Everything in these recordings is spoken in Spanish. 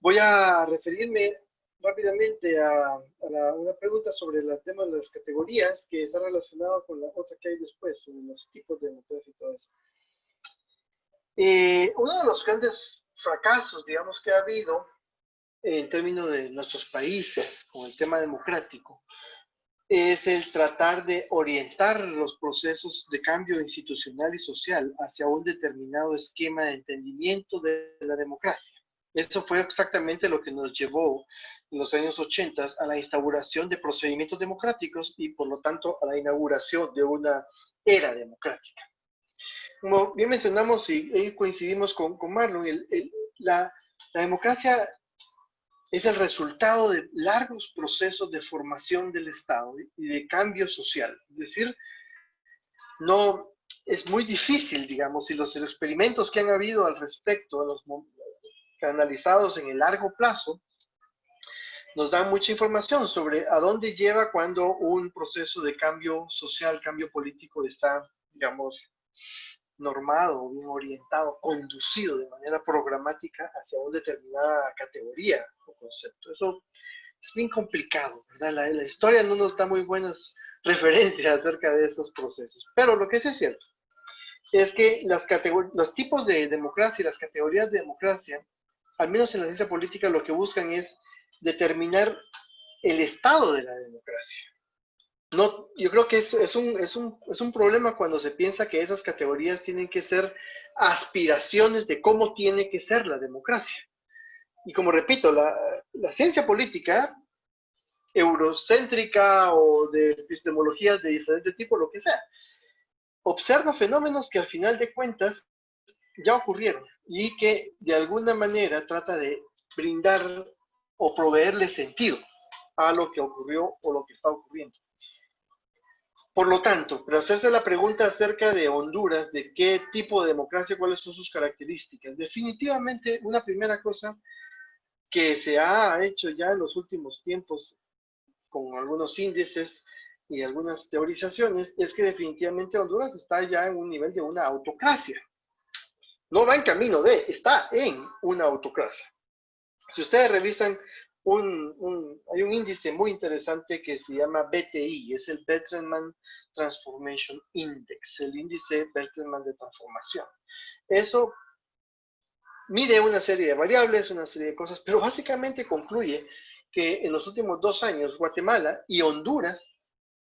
Voy a referirme rápidamente a una pregunta sobre el tema de las categorías que está relacionado con la otra que hay después, sobre los tipos de democracia y todo eso. Uno de los grandes fracasos, digamos, que ha habido en términos de nuestros países con el tema democrático es el tratar de orientar los procesos de cambio institucional y social hacia un determinado esquema de entendimiento de la democracia. Eso fue exactamente lo que nos llevó en los años 80 a la instauración de procedimientos democráticos y por lo tanto a la inauguración de una era democrática. Como bien mencionamos y coincidimos con Marlon, la democracia es el resultado de largos procesos de formación del Estado y de cambio social. Es decir, no es muy difícil, digamos, y los experimentos que han habido al respecto, los analizados en el largo plazo, nos dan mucha información sobre a dónde lleva cuando un proceso de cambio social, cambio político está, digamos, normado, bien orientado, conducido de manera programática hacia una determinada categoría o concepto. Eso es bien complicado, ¿verdad? La historia no nos da muy buenas referencias acerca de esos procesos. Pero lo que es cierto es que los tipos de democracia y las categorías de democracia, al menos en la ciencia política, lo que buscan es determinar el estado de la democracia. No, yo creo que es un problema cuando se piensa que esas categorías tienen que ser aspiraciones de cómo tiene que ser la democracia. Y como repito, la ciencia política eurocéntrica o de epistemologías de diferente tipo, lo que sea, observa fenómenos que al final de cuentas ya ocurrieron y que de alguna manera trata de brindar o proveerle sentido a lo que ocurrió o lo que está ocurriendo. Por lo tanto, para hacerse la pregunta acerca de Honduras, de qué tipo de democracia, cuáles son sus características, definitivamente una primera cosa que se ha hecho ya en los últimos tiempos con algunos índices y algunas teorizaciones, es que definitivamente Honduras está ya en un nivel de una autocracia. No va en camino de, está en una autocracia. Si ustedes revisan, hay un índice muy interesante que se llama BTI, es el Bertelsmann Transformation Index, el índice Bertelsmann de transformación. Eso mide una serie de variables, una serie de cosas, pero básicamente concluye que en los últimos 2 años Guatemala y Honduras,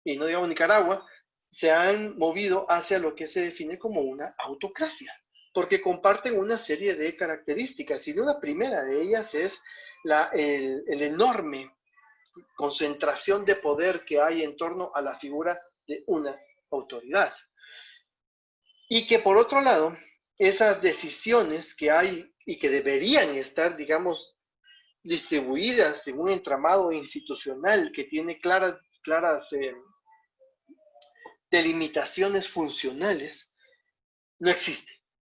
y no digamos Nicaragua, se han movido hacia lo que se define como una autocracia, porque comparten una serie de características, y una primera de ellas es el enorme concentración de poder que hay en torno a la figura de una autoridad. Y que por otro lado, esas decisiones que hay y que deberían estar, digamos, distribuidas en un entramado institucional que tiene claras delimitaciones funcionales, no existe,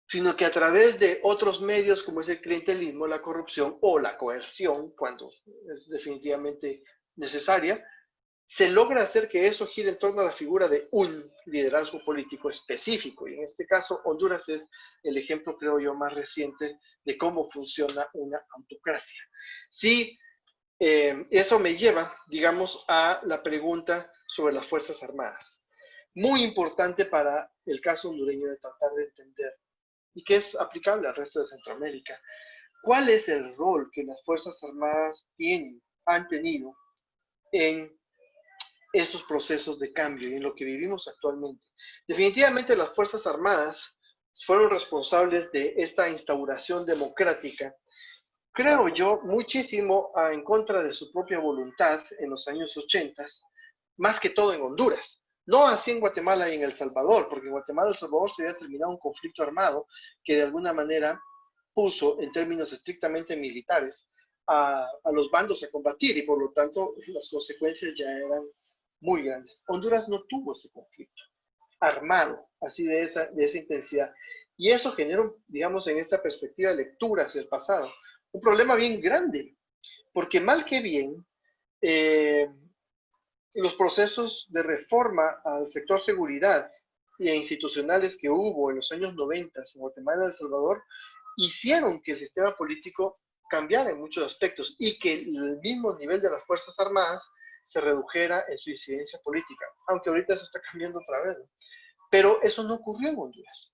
sino que a través de otros medios como es el clientelismo, la corrupción o la coerción, cuando es definitivamente necesaria, se logra hacer que eso gire en torno a la figura de un liderazgo político específico. Y en este caso, Honduras es el ejemplo, creo yo, más reciente de cómo funciona una autocracia. Sí, eso me lleva, digamos, a la pregunta sobre las Fuerzas Armadas. Muy importante para el caso hondureño de tratar de entender y que es aplicable al resto de Centroamérica. ¿Cuál es el rol que las Fuerzas Armadas han tenido en estos procesos de cambio y en lo que vivimos actualmente? Definitivamente las Fuerzas Armadas fueron responsables de esta instauración democrática, creo yo, muchísimo en contra de su propia voluntad en los años 80, más que todo en Honduras. No así en Guatemala y en El Salvador, porque en Guatemala y El Salvador se había terminado un conflicto armado que de alguna manera puso en términos estrictamente militares a los bandos a combatir y por lo tanto las consecuencias ya eran muy grandes. Honduras no tuvo ese conflicto armado, así de esa intensidad. Y eso genera, digamos, en esta perspectiva de lectura hacia el pasado, un problema bien grande, porque mal que bien, eh, los procesos de reforma al sector seguridad e institucionales que hubo en los años 90 en Guatemala y El Salvador hicieron que el sistema político cambiara en muchos aspectos y que el mismo nivel de las Fuerzas Armadas se redujera en su incidencia política, aunque ahorita eso está cambiando otra vez, ¿no? Pero eso no ocurrió en Honduras.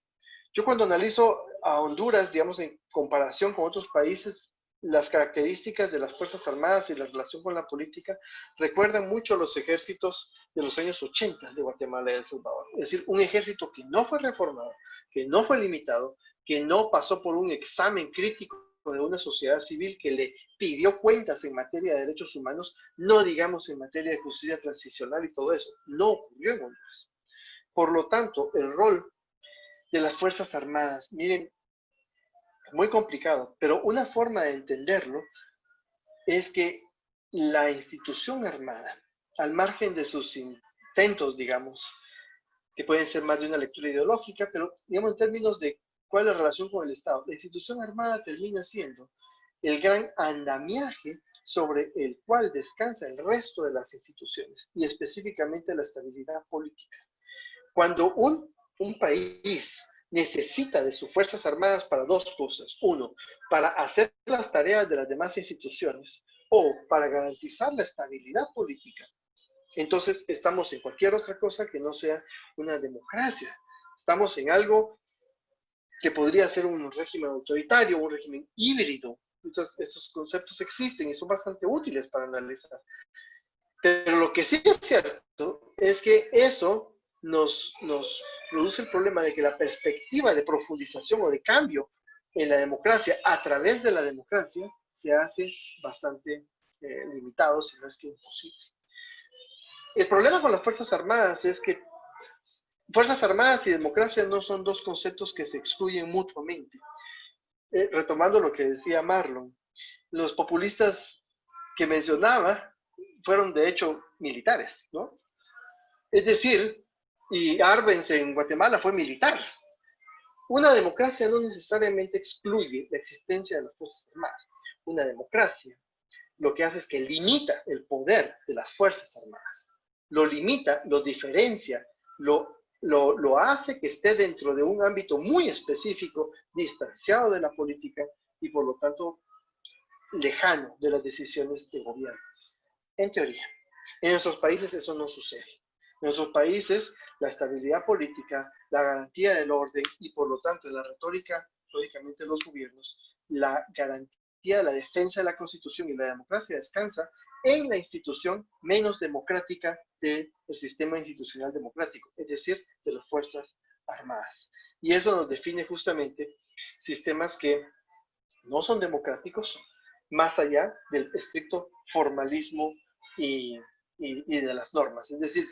Yo cuando analizo a Honduras, digamos, en comparación con otros países, las características de las Fuerzas Armadas y la relación con la política recuerdan mucho a los ejércitos de los años 80 de Guatemala y El Salvador. Es decir, un ejército que no fue reformado, que no fue limitado, que no pasó por un examen crítico de una sociedad civil que le pidió cuentas en materia de derechos humanos, no digamos en materia de justicia transicional y todo eso. No ocurrió en Honduras. Por lo tanto, el rol de las Fuerzas Armadas, miren, es muy complicado, pero una forma de entenderlo es que la institución armada, al margen de sus intentos, digamos, que pueden ser más de una lectura ideológica, pero digamos en términos de cuál es la relación con el Estado, la institución armada termina siendo el gran andamiaje sobre el cual descansa el resto de las instituciones y específicamente la estabilidad política. Cuando un país necesita de sus Fuerzas Armadas para dos cosas. Uno, para hacer las tareas de las demás instituciones o para garantizar la estabilidad política. Entonces estamos en cualquier otra cosa que no sea una democracia. Estamos en algo que podría ser un régimen autoritario, un régimen híbrido. Estos conceptos existen y son bastante útiles para analizar. Pero lo que sí es cierto es que eso nos produce el problema de que la perspectiva de profundización o de cambio en la democracia a través de la democracia se hace bastante limitado, si no es que imposible. El problema con las Fuerzas Armadas es que Fuerzas Armadas y democracia no son dos conceptos que se excluyen mutuamente. Retomando lo que decía Marlon, los populistas que mencionaba fueron de hecho militares, ¿no? Es decir, y Arbenz en Guatemala fue militar. Una democracia no necesariamente excluye la existencia de las Fuerzas Armadas. Una democracia lo que hace es que limita el poder de las Fuerzas Armadas. Lo limita, lo diferencia, lo hace que esté dentro de un ámbito muy específico, distanciado de la política y por lo tanto lejano de las decisiones de gobierno. En teoría. En nuestros países eso no sucede. En nuestros países la estabilidad política, la garantía del orden y por lo tanto en la retórica, lógicamente de los gobiernos, la garantía de la defensa de la Constitución y la democracia descansa en la institución menos democrática del sistema institucional democrático, es decir, de las Fuerzas Armadas. Y eso nos define justamente sistemas que no son democráticos, más allá del estricto formalismo y de las normas. Es decir,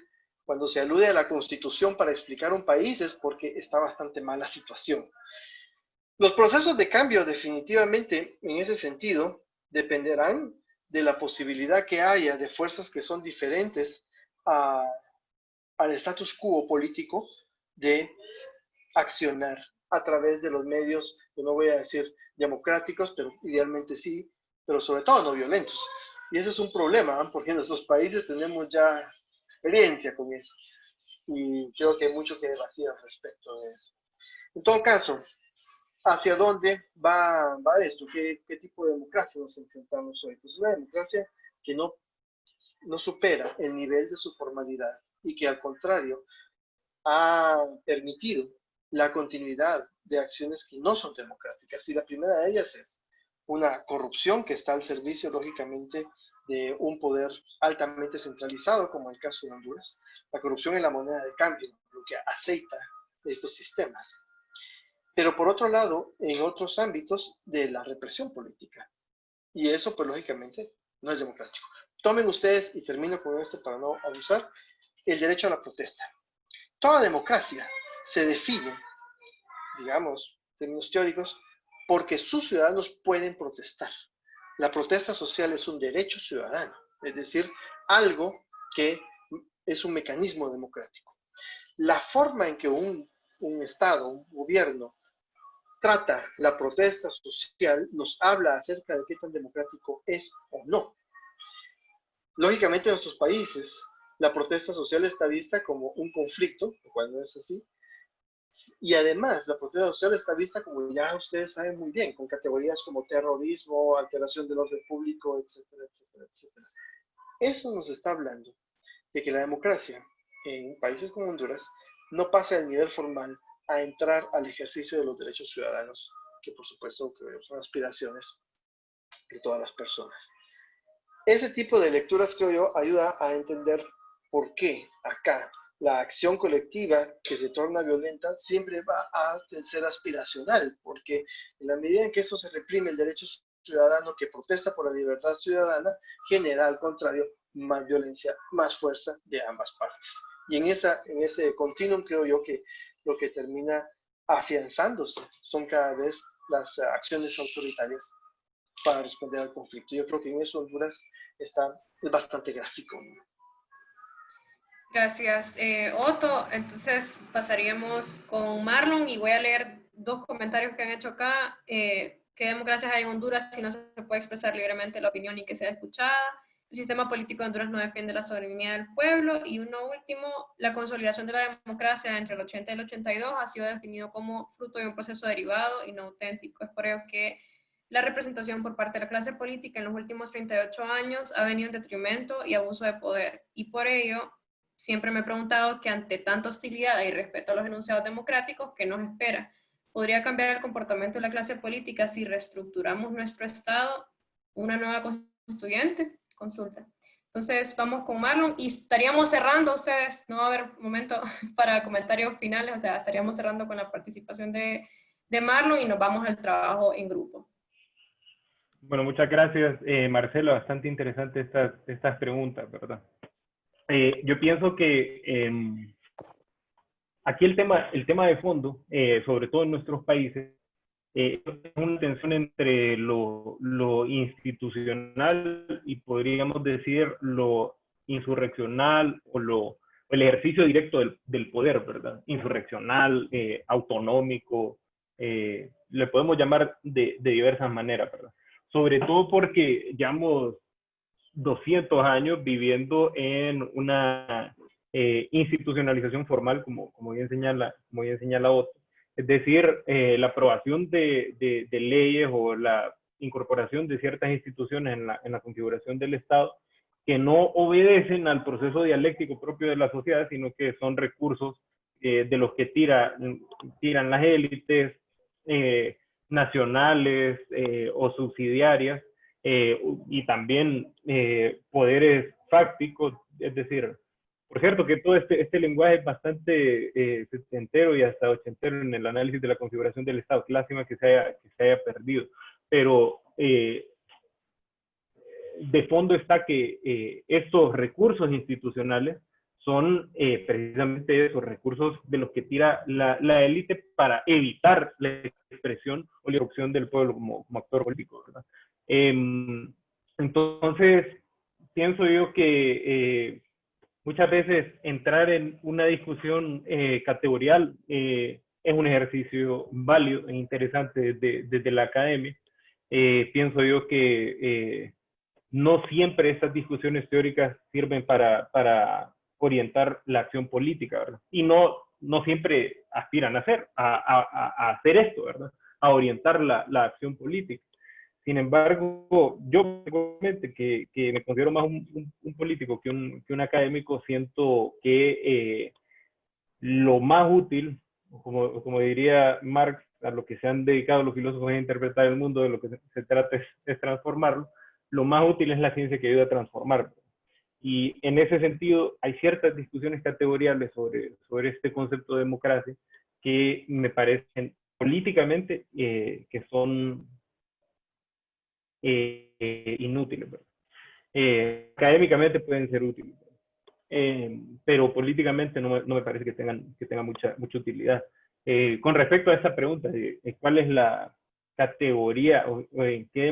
cuando se alude a la Constitución para explicar un país es porque está bastante mala situación. Los procesos de cambio definitivamente en ese sentido dependerán de la posibilidad que haya de fuerzas que son diferentes al status quo político de accionar a través de los medios, yo no voy a decir democráticos, pero idealmente sí, pero sobre todo no violentos. Y eso es un problema, ¿eh? Porque en nuestros países tenemos ya experiencia con eso. Y creo que hay mucho que debatir al respecto de eso. En todo caso, ¿hacia dónde va esto? ¿Qué tipo de democracia nos enfrentamos hoy? Pues una democracia que no supera el nivel de su formalidad y que al contrario ha permitido la continuidad de acciones que no son democráticas. Y la primera de ellas es una corrupción que está al servicio, lógicamente, de un poder altamente centralizado, como el caso de Honduras. La corrupción en la moneda de cambio, lo que aceita estos sistemas. Pero por otro lado, en otros ámbitos de la represión política. Y eso, pues lógicamente, no es democrático. Tomen ustedes, y termino con esto para no abusar, el derecho a la protesta. Toda democracia se define, digamos, en términos teóricos, porque sus ciudadanos pueden protestar. La protesta social es un derecho ciudadano, es decir, algo que es un mecanismo democrático. La forma en que un Estado, un gobierno, trata la protesta social nos habla acerca de qué tan democrático es o no. Lógicamente en nuestros países la protesta social está vista como un conflicto, lo cual no es así, Y además, la protesta social está vista, como ya ustedes saben muy bien, con categorías como terrorismo, alteración del orden público, etcétera, etcétera, etcétera. Eso nos está hablando de que la democracia en países como Honduras no pasa del nivel formal a entrar al ejercicio de los derechos ciudadanos, que por supuesto que son aspiraciones de todas las personas. Ese tipo de lecturas, creo yo, ayuda a entender por qué acá la acción colectiva que se torna violenta siempre va a ser aspiracional, porque en la medida en que eso se reprime el derecho ciudadano que protesta por la libertad ciudadana, genera al contrario más violencia, más fuerza de ambas partes. Y en ese continuum creo yo que lo que termina afianzándose son cada vez las acciones autoritarias para responder al conflicto. Yo creo que en eso Honduras es bastante gráfico, ¿no? Gracias, Otto. Entonces pasaríamos con Marlon y voy a leer dos comentarios que han hecho acá. ¿Qué democracias hay en Honduras si no se puede expresar libremente la opinión y que sea escuchada? El sistema político de Honduras no defiende la soberanía del pueblo. Y uno último, la consolidación de la democracia entre el 80 y el 82 ha sido definido como fruto de un proceso derivado y no auténtico. Es por ello que la representación por parte de la clase política en los últimos 38 años ha venido en detrimento y abuso de poder. Y por ello, siempre me he preguntado que ante tanta hostilidad y respeto a los enunciados democráticos, ¿qué nos espera? ¿Podría cambiar el comportamiento de la clase política si reestructuramos nuestro Estado? ¿Una nueva constituyente? Consulta. Entonces vamos con Marlon y estaríamos cerrando, ustedes, no va a haber momento para comentarios finales, o sea, estaríamos cerrando con la participación de Marlon y nos vamos al trabajo en grupo. Bueno, muchas gracias, Marcelo. Bastante interesante estas preguntas, ¿verdad? Yo pienso que aquí el tema de fondo, sobre todo en nuestros países, es una tensión entre lo institucional y podríamos decir lo insurreccional o el ejercicio directo del poder, ¿verdad? Insurreccional, autonómico, le podemos llamar de diversas maneras, ¿verdad? Sobre todo porque llevamos 200 años viviendo en una institucionalización formal, como bien señala Otto. Es decir, la aprobación de leyes o la incorporación de ciertas instituciones en la configuración del Estado que no obedecen al proceso dialéctico propio de la sociedad, sino que son recursos de los que tiran las élites nacionales o subsidiarias, y también poderes fácticos, es decir, por cierto que todo este lenguaje es bastante setentero y hasta ochentero en el análisis de la configuración del Estado. Qué lástima que se haya perdido, pero de fondo está que estos recursos institucionales son precisamente esos recursos de los que tira la élite para evitar la expresión o la irrupción del pueblo como actor político, ¿verdad? Entonces, pienso yo que muchas veces entrar en una discusión categorial es un ejercicio válido e interesante desde la academia. Pienso yo que no siempre estas discusiones teóricas sirven para orientar la acción política, ¿verdad? Y no siempre aspiran a hacer esto, ¿verdad? A orientar la acción política. Sin embargo, yo personalmente, que me considero más un político que un académico, siento que lo más útil, como diría Marx, a lo que se han dedicado los filósofos a interpretar el mundo, de lo que se trata es transformarlo, lo más útil es la ciencia que ayuda a transformarlo. Y en ese sentido, hay ciertas discusiones categoriales sobre este concepto de democracia que me parecen políticamente que son inútiles, académicamente pueden ser útiles, pero políticamente no me parece que tengan mucha utilidad. Con respecto a esta pregunta de cuál es la categoría o en qué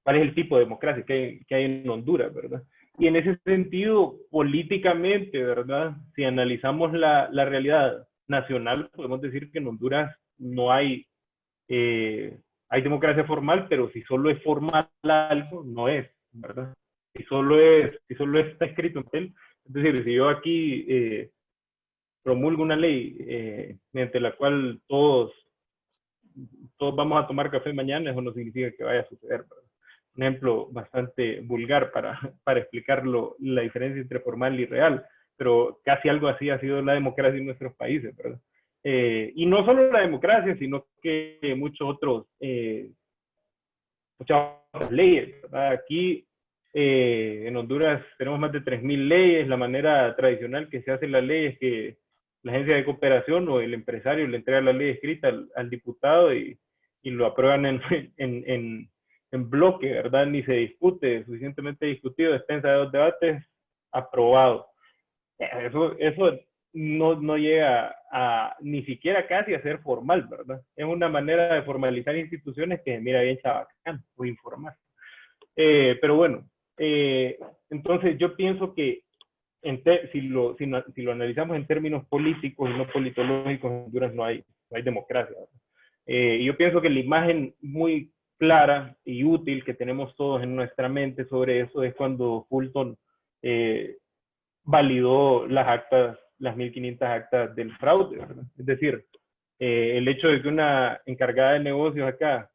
cuál es el tipo de democracia que hay en Honduras, ¿verdad? Y en ese sentido, políticamente, ¿verdad? Si analizamos la realidad nacional, podemos decir que en Honduras no hay democracia formal, pero si solo es formal algo, no es, ¿verdad? Si solo está escrito en papel, es decir, si yo aquí promulga una ley mediante la cual todos vamos a tomar café mañana, eso no significa que vaya a suceder, ¿verdad? Un ejemplo bastante vulgar para explicar la diferencia entre formal y real, pero casi algo así ha sido la democracia en nuestros países, ¿verdad? Y no solo la democracia, sino que muchas otras leyes, ¿verdad? Aquí en Honduras tenemos más de 3.000 leyes. La manera tradicional que se hace la ley es que la agencia de cooperación o el empresario le entrega la ley escrita al diputado y lo aprueban en bloque, ¿verdad? Ni se discute, suficientemente discutido, despensa de 2 debates, aprobado. Eso no llega a ni siquiera casi a ser formal, ¿verdad? Es una manera de formalizar instituciones que mira bien chabacán o informal. Pero bueno, entonces yo pienso que si lo analizamos en términos políticos y no politológicos, en Honduras no hay democracia. Y yo pienso que la imagen muy clara y útil que tenemos todos en nuestra mente sobre eso es cuando Fulton validó las 1.500 actas del fraude, ¿verdad? Es decir, el hecho de que una encargada de negocios acá,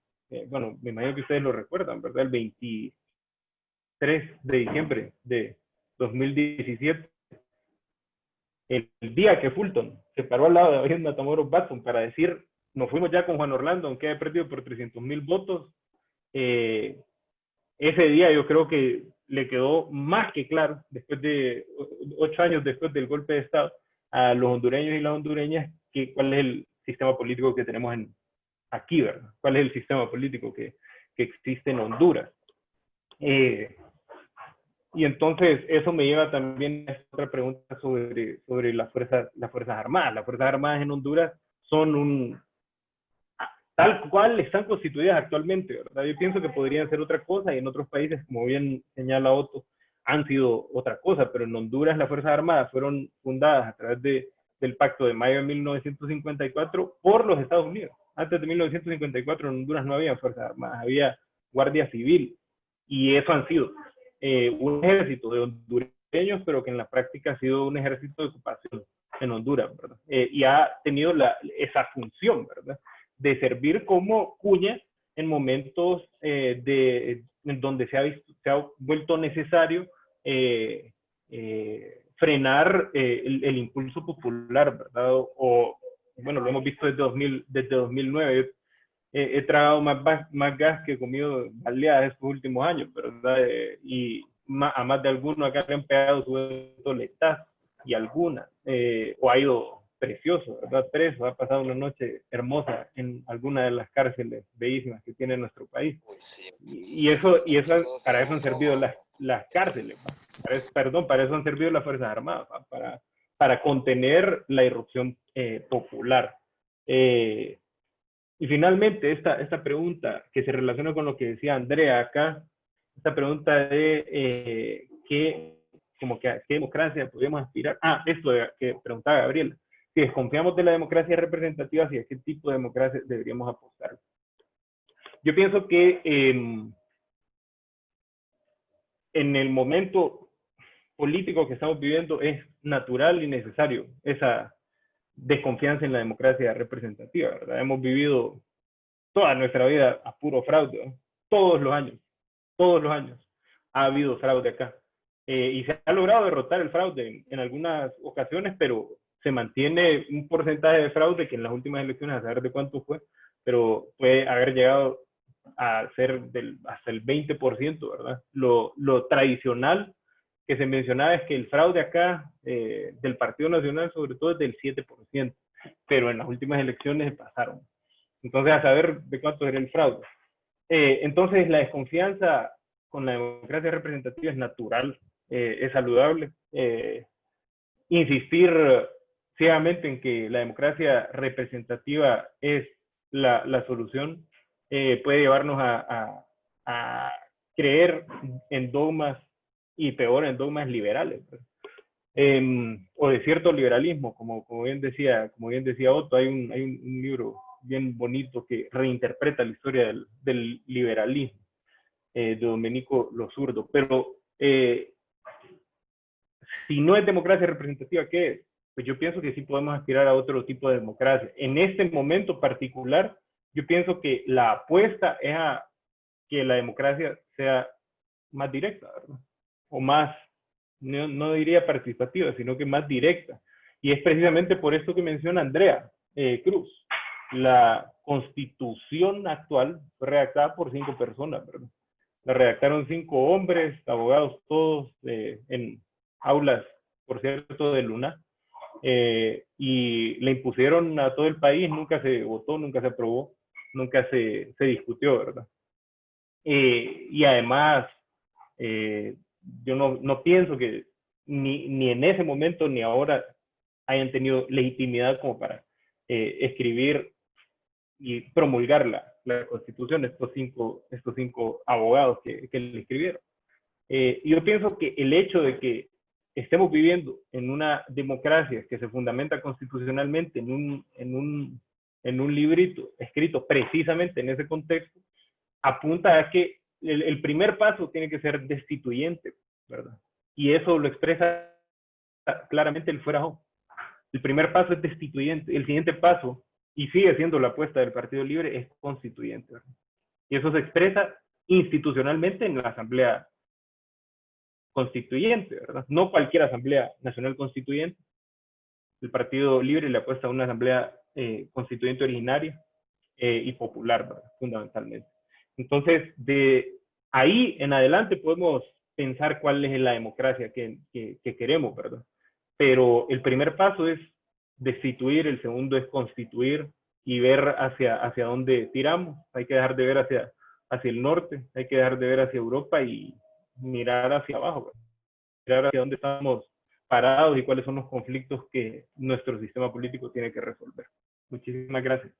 bueno, me imagino que ustedes lo recuerdan, ¿verdad? El 23 de diciembre de 2017, el día que Fulton se paró al lado de David Matamoros Batson para decir, nos fuimos ya con Juan Orlando, aunque haya perdido por 300,000 votos, ese día yo creo que le quedó más que claro, después de 8 años después del golpe de Estado, a los hondureños y las hondureñas, cuál es el sistema político que tenemos aquí, ¿verdad? ¿Cuál es el sistema político que existe en Honduras? Y entonces eso me lleva también a otra pregunta sobre las Fuerzas Armadas. Las Fuerzas Armadas en Honduras son tal cual están constituidas actualmente, ¿verdad? Yo pienso que podrían ser otra cosa y en otros países, como bien señala Otto, han sido otra cosa, pero en Honduras las Fuerzas Armadas fueron fundadas a través del Pacto de Mayo de 1954 por los Estados Unidos. Antes de 1954 en Honduras no había Fuerzas Armadas, había Guardia Civil, y eso han sido un ejército de hondureños, pero que en la práctica ha sido un ejército de ocupación en Honduras, ¿verdad? Y ha tenido esa función, ¿verdad? De servir como cuña en momentos en donde se ha vuelto necesario frenar el impulso popular, ¿verdad? Bueno, lo hemos visto desde 2009. He tragado más gas que he comido baleadas estos últimos años, ¿verdad? Y a más de alguno acá le han pegado su letal y alguna, o ha ido precioso, ¿verdad? Preso, ha pasado una noche hermosa en alguna de las cárceles bellísimas que tiene nuestro país. Y para eso han servido las cárceles, para eso han servido las Fuerzas Armadas, para contener la irrupción popular. Y finalmente, esta pregunta que se relaciona con lo que decía Andrea acá, esta pregunta de qué democracia podemos aspirar. Esto que preguntaba Gabriela. Si desconfiamos de la democracia representativa, ¿a qué tipo de democracia deberíamos apostar? Yo pienso que en el momento político que estamos viviendo es natural y necesario esa desconfianza en la democracia representativa, ¿verdad? Hemos vivido toda nuestra vida a puro fraude, ¿no? Todos los años ha habido fraude acá. Y se ha logrado derrotar el fraude en algunas ocasiones, pero se mantiene un porcentaje de fraude que en las últimas elecciones, a saber de cuánto fue, pero puede haber llegado a ser hasta el 20%, ¿verdad? Lo tradicional que se mencionaba es que el fraude acá del Partido Nacional sobre todo es del 7%, pero en las últimas elecciones pasaron. Entonces, a saber de cuánto era el fraude. Entonces, la desconfianza con la democracia representativa es natural, es saludable. Insistir ciegamente en que la democracia representativa es la solución puede llevarnos a creer en dogmas y peor en dogmas liberales, o de cierto liberalismo, como bien decía Otto. Hay un libro bien bonito que reinterpreta la historia del liberalismo de Domenico Lo Zurdo. Pero si no es democracia representativa, ¿qué es? pues yo pienso que sí podemos aspirar a otro tipo de democracia. En este momento particular, yo pienso que la apuesta es a que la democracia sea más directa, ¿verdad? O más, no diría participativa, sino que más directa. Y es precisamente por esto que menciona Andrea Cruz. La constitución actual fue redactada por 5 personas, ¿verdad? La redactaron 5 hombres, abogados todos, en aulas, por cierto, de Luna, y le impusieron a todo el país, nunca se votó, nunca se aprobó, nunca se discutió, ¿verdad? Y además, yo no pienso que ni en ese momento ni ahora hayan tenido legitimidad como para escribir y promulgar la Constitución, estos cinco abogados que le escribieron. Yo pienso que el hecho de que estemos viviendo en una democracia que se fundamenta constitucionalmente en un librito escrito precisamente en ese contexto, apunta a que el primer paso tiene que ser destituyente, ¿verdad? Y eso lo expresa claramente el fuera Jó. El primer paso es destituyente, el siguiente paso, y sigue siendo la apuesta del Partido Libre, es constituyente, ¿verdad? Y eso se expresa institucionalmente en la Asamblea Constituyente, ¿verdad? No cualquier Asamblea Nacional Constituyente. El Partido Libre le apuesta a una Asamblea Constituyente originaria y popular, ¿verdad? Fundamentalmente. Entonces, de ahí en adelante podemos pensar cuál es la democracia que queremos, ¿verdad? Pero el primer paso es destituir, el segundo es constituir y ver hacia dónde tiramos. Hay que dejar de ver hacia el norte, hay que dejar de ver hacia Europa y mirar hacia abajo, ¿verdad? Mirar hacia dónde estamos parados y cuáles son los conflictos que nuestro sistema político tiene que resolver. Muchísimas gracias.